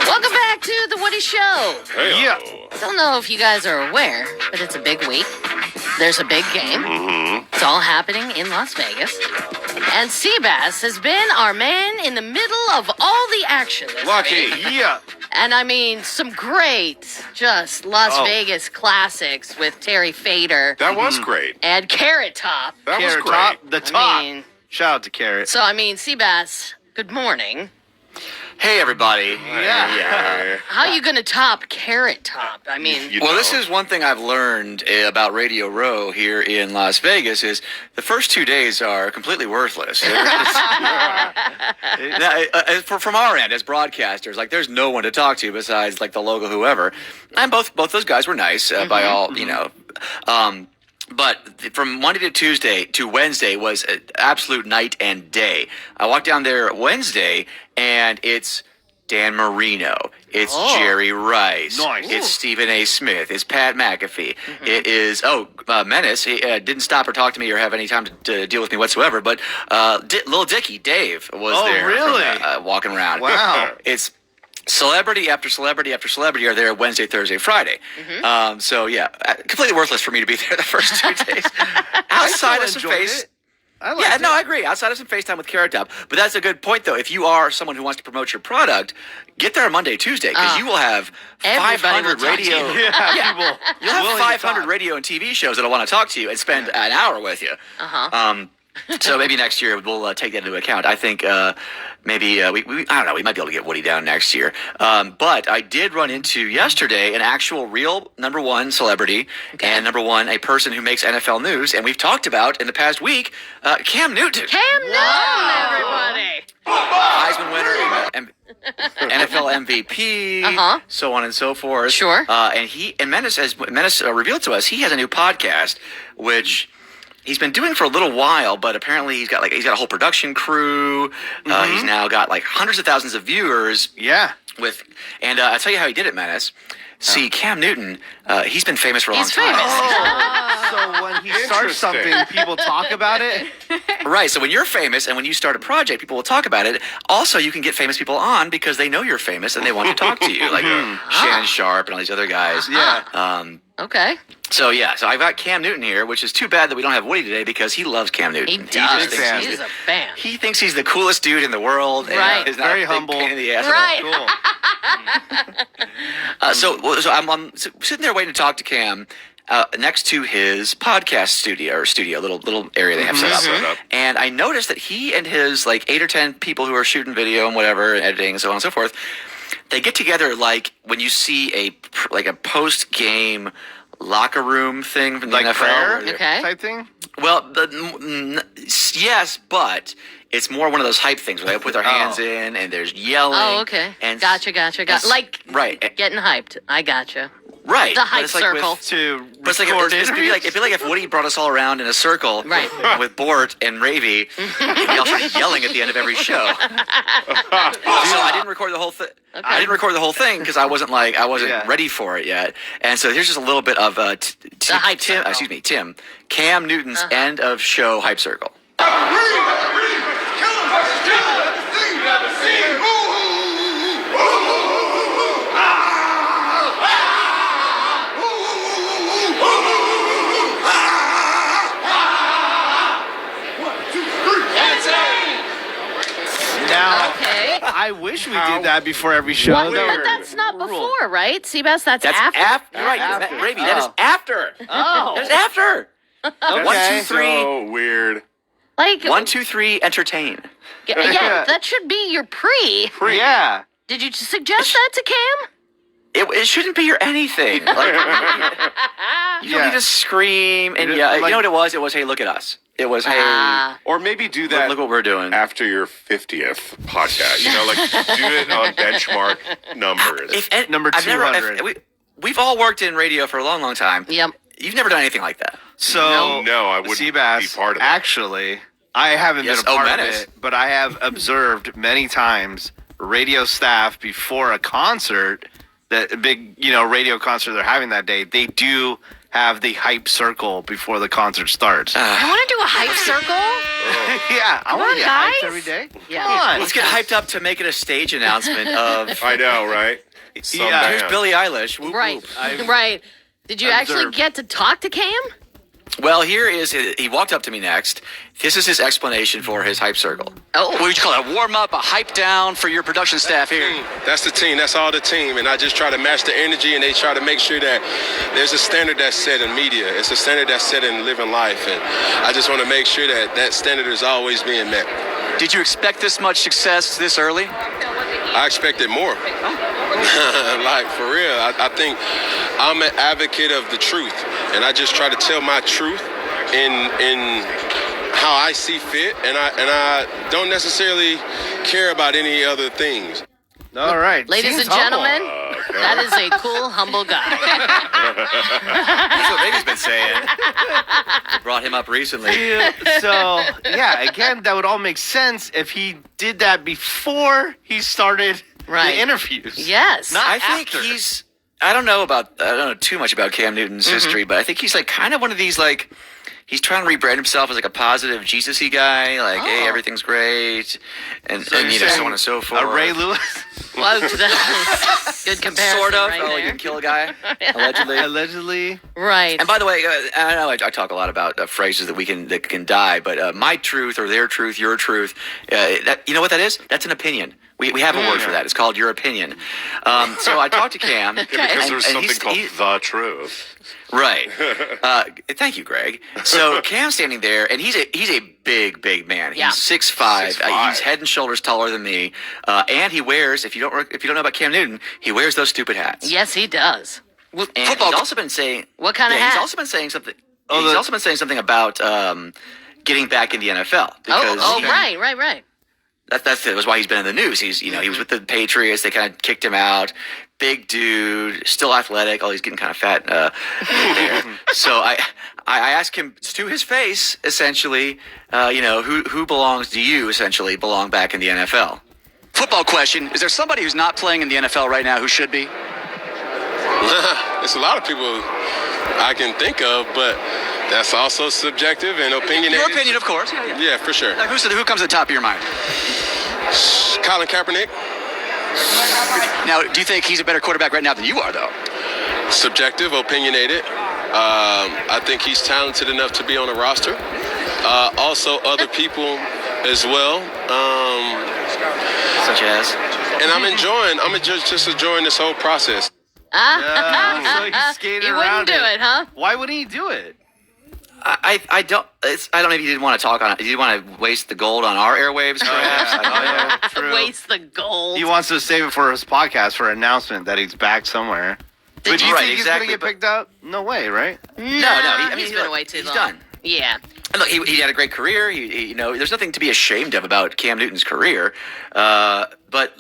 Welcome back to The Woody Show. Hey-o. Yeah. I don't know if you guys are aware, but it's a big week. There's a big game. It's all happening in Las Vegas. And Seabass has been our man in the middle of all the action this Lucky. week. Yeah. And I mean, some great, just Las Vegas classics with Terry Fader That was great. and Carrot Top. That was Carrot great. Top, the top. I mean, Shout out to Carrot. so I mean, Seabass, good morning. Hey, everybody. Yeah. How are you going to top Carrot Top? I mean, Well, this is one thing I've learned about Radio Row here in Las Vegas is the first 2 days are completely worthless. From our end as broadcasters, like there's no one to talk to besides like the local whoever. And both those guys were nice by all, you know. But from Monday to Tuesday to Wednesday was an absolute night and day. I walked down there Wednesday, and it's Dan Marino. It's Jerry Rice. Nice. It's Stephen A. Smith. It's Pat McAfee. It is, Menace. He didn't stop or talk to me or have any time to deal with me whatsoever. But Little Dicky, Dave, was there. Really? Walking around. Wow. It's celebrity after celebrity after celebrity are there Wednesday, Thursday, Friday. So yeah, completely worthless for me to be there the first 2 days. Outside of some face. I agree. Outside of some FaceTime with Carrot Top. But that's a good point, though. If you are someone who wants to promote your product, get there on Monday, Tuesday, because you will have Everybody will 500 talk to radio. you. People. You'll have willing to 500 talk. radio and TV shows that'll want to talk to you and spend an hour with you. So maybe next year we'll take that into account. I think maybe we I don't know. We might be able to get Woody down next year. But I did run into yesterday an actual real number one celebrity and number one a person who makes NFL news, and we've talked about in the past week Cam Newton, Cam Newton, everybody. Heisman winner, and NFL MVP, so on and so forth. Sure. And Menace revealed to us he has a new podcast, which he's been doing for a little while, but apparently he's got a whole production crew. He's now got like hundreds of thousands of viewers. Yeah. And I'll tell you how he did it, Menace. See, Cam Newton, he's been famous for a long He's time. famous. So when he starts something, people talk about it. Right. So when you're famous and when you start a project, people will talk about it. Also, you can get famous people on because they know you're famous and they want to talk to you, like Shannon Sharp and all these other guys. Yeah. Okay. So I've got Cam Newton here, which is too bad that we don't have Woody today because he loves Cam Newton. He just does. thinks He's a fan. He thinks he's the coolest dude in the world. Right. And is not Very a big humble. pain in the ass. Right. Cool. So I'm sitting there waiting to talk to Cam next to his podcast studio, little area they have set up. And I noticed that he and his like 8 or 10 people who are shooting video and whatever, and editing and so on and so forth, they get together like when you see a post-game locker room thing from the Like NFL. prayer Okay. type thing? Well, yes, but it's more one of those hype things where they put their hands in and there's yelling. Oh, okay. And Gotcha. Like right, getting hyped. I gotcha. right. The But hype it's like circle. But it's like it'd be like if Woody brought us all around in a circle, Right. with Bort and Ravy, and we all started yelling at the end of every show. So I didn't record the whole thing. Okay. I didn't record the whole thing because I wasn't ready for it yet. And so here's just a little bit of hype circle. Tim Cam Newton's end of show hype circle. Now, Okay. I wish we did that before every show. But That were- that's not before, right? Seabass, that's That's after. after. Right, After. Ravy, that is after. Oh. That is after. Okay. 1, 2, 3. So weird. Like, 1, 2, 3. Entertain. yeah, that should be your pre. Yeah. Did you suggest that to Cam? It shouldn't be your anything. Like, you don't need to scream and yell. You know what it was? It was, hey, look at us. It was, hey, Or maybe do that look what we're doing. after your 50th podcast. You know, like do it on benchmark numbers. Number 200. We've all worked in radio for a long, long time. Yep. You've never done anything like that. So, No, I wouldn't Seabass, be part of that. actually, I haven't Yes, been a part of Menace. it, but I have observed many times radio staff before a concert, that big, radio concert they're having that day, they do have the hype circle before the concert starts. I want to do a hype circle. Yeah, I want to get guys. hyped every day. Yeah. Come on. Let's get hyped up to make it a stage announcement of. I know, right? Some Yeah. Here's band. Billie Eilish. Whoop, Right. whoop. Right. Did you actually observed. get to talk to Cam? Well, here is he walked up to me next. This is his explanation for his hype circle. Oh, what would you call it? A warm up, a hype down for your production staff here. That's the team. That's all the team. And I just try to match the energy, and they try to make sure that there's a standard that's set in media. It's a standard that's set in living life. And I just want to make sure that that standard is always being met. Did you expect this much success this early? I expected more. Like, for real. I think I'm an advocate of the truth. And I just try to tell my truth in how I see fit. And I don't necessarily care about any other things. All right. Ladies Seems and gentlemen, Okay. that is a cool, humble guy. That's what Baby's been saying. Brought him up recently. So, yeah, again, that would all make sense if he did that before he started Right. the interviews. Yes. Not I think after. I don't know too much about Cam Newton's history, but I think he's like kind of one of these like he's trying to rebrand himself as like a positive Jesus-y guy, like hey, Oh. everything's great, and you're you know, so saying on and so forth. Ray Lewis, Well, that's good comparison. Sort of. Right Oh, you there. can kill a guy allegedly. allegedly. Right. And by the way, I know I talk a lot about phrases that can die, but my truth or their truth, your truth, that, you know what that is? That's an opinion. We have a word for that. It's called your opinion. So I talked to Cam. Yeah, because and- there's and something he's- called he- the truth. Right. Thank you, Greg. So Cam's standing there, and he's a big man. He's Yeah. 6'5". 6'5". He's head and shoulders taller than me, and he wears. If you don't know about Cam Newton, he wears those stupid hats. Yes, he does. And Football- he's also been saying What kind of He's hat? also been saying something. Oh, he's also been saying something about getting back in the NFL. Oh, he- right. that was why he's been in the news. He was with the Patriots. They kind of kicked him out. Big dude, still athletic. Oh, he's getting kind of fat there. So I asked him to his face, essentially, who belongs? Do you essentially belong back in the NFL? Football question. Is there somebody who's not playing in the NFL right now who should be? There's a lot of people I can think of, but that's also subjective and opinionated. Your opinion, of course. Yeah, for sure. Like, who comes to the top of your mind? Colin Kaepernick, Now, do you think he's a better quarterback right now than you are, though? subjective, opinionated. I think he's talented enough to be on a roster. Also, other people as well. Such as? And I'm just enjoying this whole process. So he's skating He around wouldn't do it, huh? Why wouldn't he do it? I don't know if you didn't want to talk on it. You didn't want to waste the gold on our airwaves, perhaps. I don't know. True. Waste the gold. He wants to save it for his podcast for an announcement that he's back somewhere. But do you Right, think he's exactly, gonna get but- picked up? No way, right? No, He's he's been away too he's long. done. Yeah. And look, he had a great career. There's nothing to be ashamed of about Cam Newton's career. But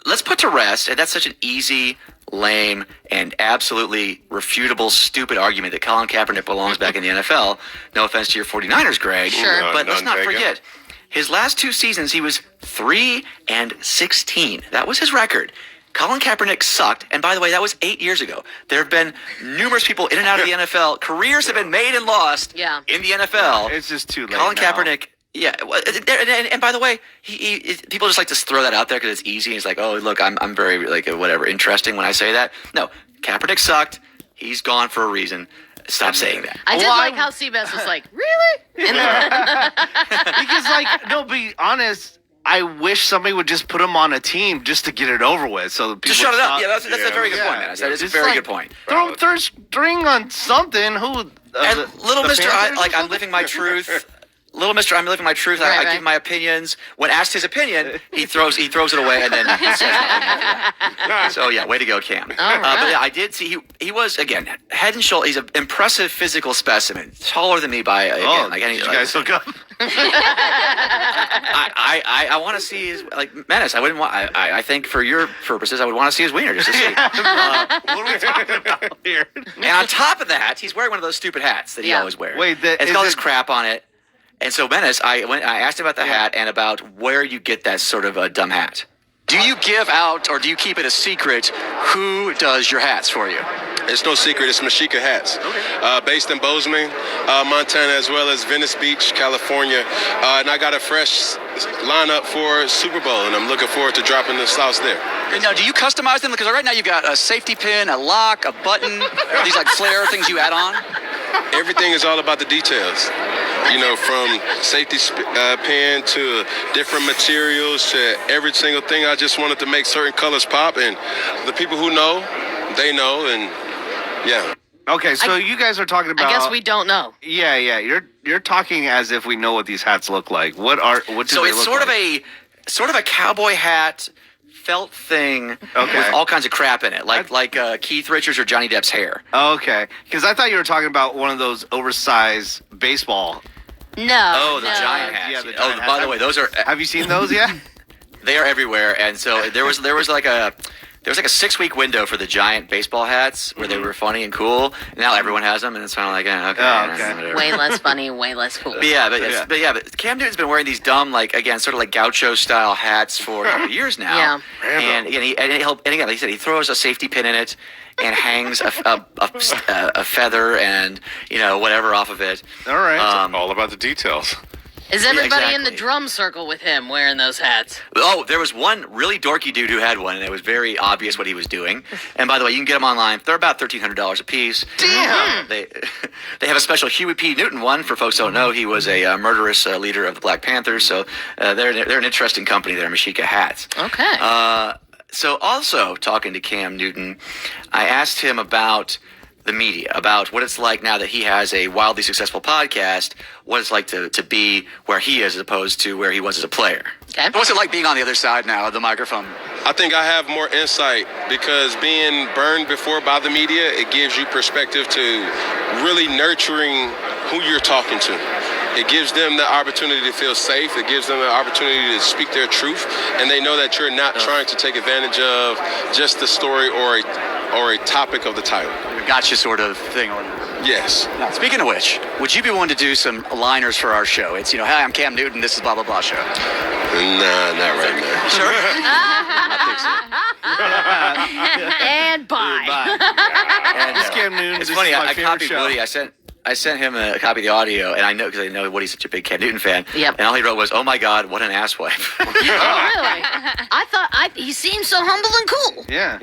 let's put to rest, and that's such an easy, lame, and absolutely refutable, stupid argument that Colin Kaepernick belongs back in the NFL. No offense to your 49ers, Greg. Sure. But let's None not taken. forget, his last 2 seasons, he was 3-16. That was his record. Colin Kaepernick sucked, and by the way, that was 8 years ago. There have been numerous people in and out of the NFL. Careers have been made and lost Yeah. in the NFL. It's just too late. Colin now. Kaepernick, yeah. And by the way, he people just like to throw that out there because it's easy. He's like, oh, look, I'm very like whatever interesting when I say that. No, Kaepernick sucked. He's gone for a reason. Stop saying that. I did Well, like how Seabass was like, really? And then, Because, like, no, be honest. I wish somebody would just put him on a team just to get it over with. So people Just shut it up. stop- Yeah, that's a very good Yeah. point, man. That is a Just very like- good point. Throw third string on something. Who? And little the Mister, Panthers or I'm something? living my truth. Little Mister, I'm living my truth. Right, I right. give my opinions. When asked his opinion, he throws it away and then he says nothing. So yeah, way to go, Cam. All right. But yeah, I did see he was again head and shoulder. He's an impressive physical specimen, taller than me by again. Oh, like any. did you like- guys hook up? I want to see his like Menace. I wouldn't want. I think for your purposes, I would want to see his wiener just to see. What are we talking about here? And on top of that, he's wearing one of those stupid hats that he Yeah. always wears. Wait, it's is got all this it- crap on it. And so Menace, I asked him about the hat and about where you get that sort of a dumb hat. Do you give out or do you keep it a secret who does your hats for you? It's no secret. It's Mashika Hats. Based in Bozeman, Montana, as well as Venice Beach, California. And I got a fresh lineup for Super Bowl, and I'm looking forward to dropping the sauce there. And now, do you customize them? Because right now you got a safety pin, a lock, a button, these like flare things you add on. Everything is all about the details. You know, from safety pin to different materials to every single thing. I just wanted to make certain colors pop, and the people who know, they know, and yeah. Okay, so you guys are talking about. I guess we don't know. Yeah. You're talking as if we know what these hats look like. What do So they it's look sort like? of a cowboy hat, felt thing with all kinds of crap in it, like Keith Richards or Johnny Depp's hair. Okay, because I thought you were talking about one of those oversized baseball. No. Oh, the no. giant hats. Yeah, the giant by the hats. way, those are Have you seen those yet? they are everywhere. And so there was like a 6-week window for the giant baseball hats where they were funny and cool. Now everyone has them, and it's kind of like, okay. Okay. Way less funny, way less cool. But Cam Newton's been wearing these dumb, like, again, sort of like gaucho style hats for a couple years now. Yeah. And again, he said he throws a safety pin in it and hangs a feather and whatever off of it. All right. All about the details. Is everybody in the exactly. drum circle with him wearing those hats? Oh, there was one really dorky dude who had one, and it was very obvious what he was doing. And by the way, you can get them online. They're about $1,300 a piece. Damn. They have a special Huey P. Newton one. For folks who don't know, he was a murderous leader of the Black Panthers. So they're an interesting company. They're Mashika Hats. Okay. So also talking to Cam Newton, I asked him about the media, about what it's like now that he has a wildly successful podcast, what it's like to be where he is as opposed to where he was as a player. Okay. What's it like being on the other side now of the microphone? I think I have more insight because being burned before by the media, it gives you perspective to really nurturing who you're talking to. It gives them the opportunity to feel safe. It gives them the opportunity to speak their truth, and they know that you're not trying to take advantage of just the story or a topic of the title. Gotcha sort of thing. Yes. Now, speaking of which, would you be willing to do some liners for our show? It's, hi, I'm Cam Newton, this is blah, blah, blah show. Nah, not right now. Sure. And bye. And, It's Cam Newton. It's This funny, is my I favorite copied show. Woody. I sent him a copy of the audio, and I know because I know Woody's such a big Cam Newton fan. Yep. And all he wrote was, "Oh my God, what an asswipe." Oh, really? I thought he seemed so humble and cool. Yeah.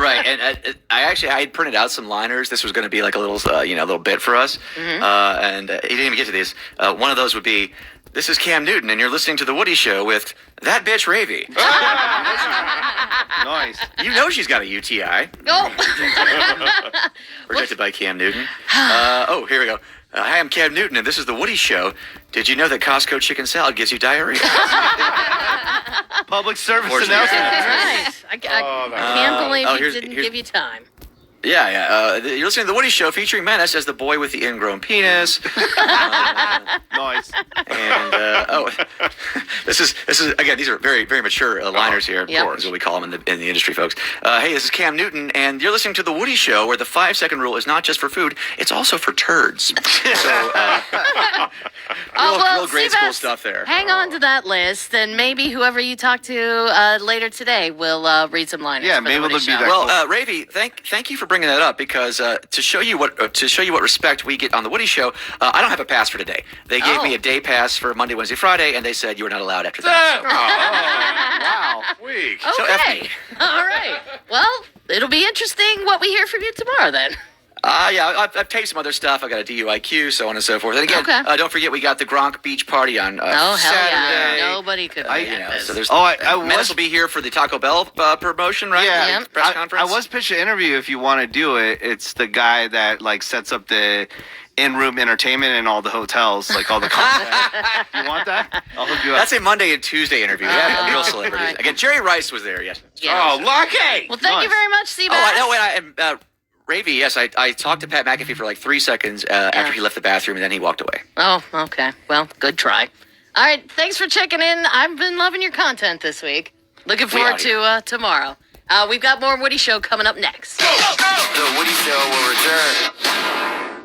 Right, and I had printed out some liners. This was going to be like a little, little bit for us, and he didn't even get to these. One of those would be, "This is Cam Newton, and you're listening to the Woody Show with that bitch Ravy." Nice. You know she's got a UTI. Oh. Projected by Cam Newton. Here we go. Hi, I'm Cam Newton, and this is the Woody Show. Did you know that Costco chicken salad gives you diarrhea? Public service Unfortunately, announcement. Right. I can't believe he here's- didn't here's- give you time. Yeah. You're listening to the Woody Show featuring Menace as the boy with the ingrown penis. Nice. And this is again, these are very, very mature liners here. Yep. Is what we call them in the industry, folks. Hey, this is Cam Newton, and you're listening to the Woody Show, where the 5-second rule is not just for food; it's also for turds. So, real grade school Seabass, stuff there. Hang on to that list, and maybe whoever you talk to later today will read some liners. Yeah, for the maybe Woody they'll be Show. there. Well, Ravy, thank you for bringing that up because to show you what respect we get on the Woody Show, I don't have a pass for today. They gave me a day pass for Monday, Wednesday, Friday, and they said you were not allowed after that. Wow. Weak. So F Okay. me. All right. Well, it'll be interesting what we hear from you tomorrow then. I've taped some other stuff. I got a DUIQ, so on and so forth. And again, Okay. Don't forget we got the Gronk Beach Party on Oh, hell Saturday. yeah. Nobody could forget this. So there's I Menace was. will be here for the Taco Bell promotion, right? Yeah, Like, press I conference. was pitching an interview if you want to do it. It's the guy that sets up the in-room entertainment in all the hotels, all the content. You want that? I'll hook you up. That's a Monday and Tuesday interview. Yeah, Oh, real celebrities. right. Again, Jerry Rice was there. Yes. Yeah. Oh, lucky! Well, thank you Nice. very much, Seabass. Oh, I know. And Ravy, yes, I talked to Pat McAfee for 3 seconds after he left the bathroom, and then he walked away. Oh, okay. Well, good try. All right. Thanks for checking in. I've been loving your content this week. Looking forward out here. to tomorrow. We've got more Woody Show coming up next. The Woody Show will return.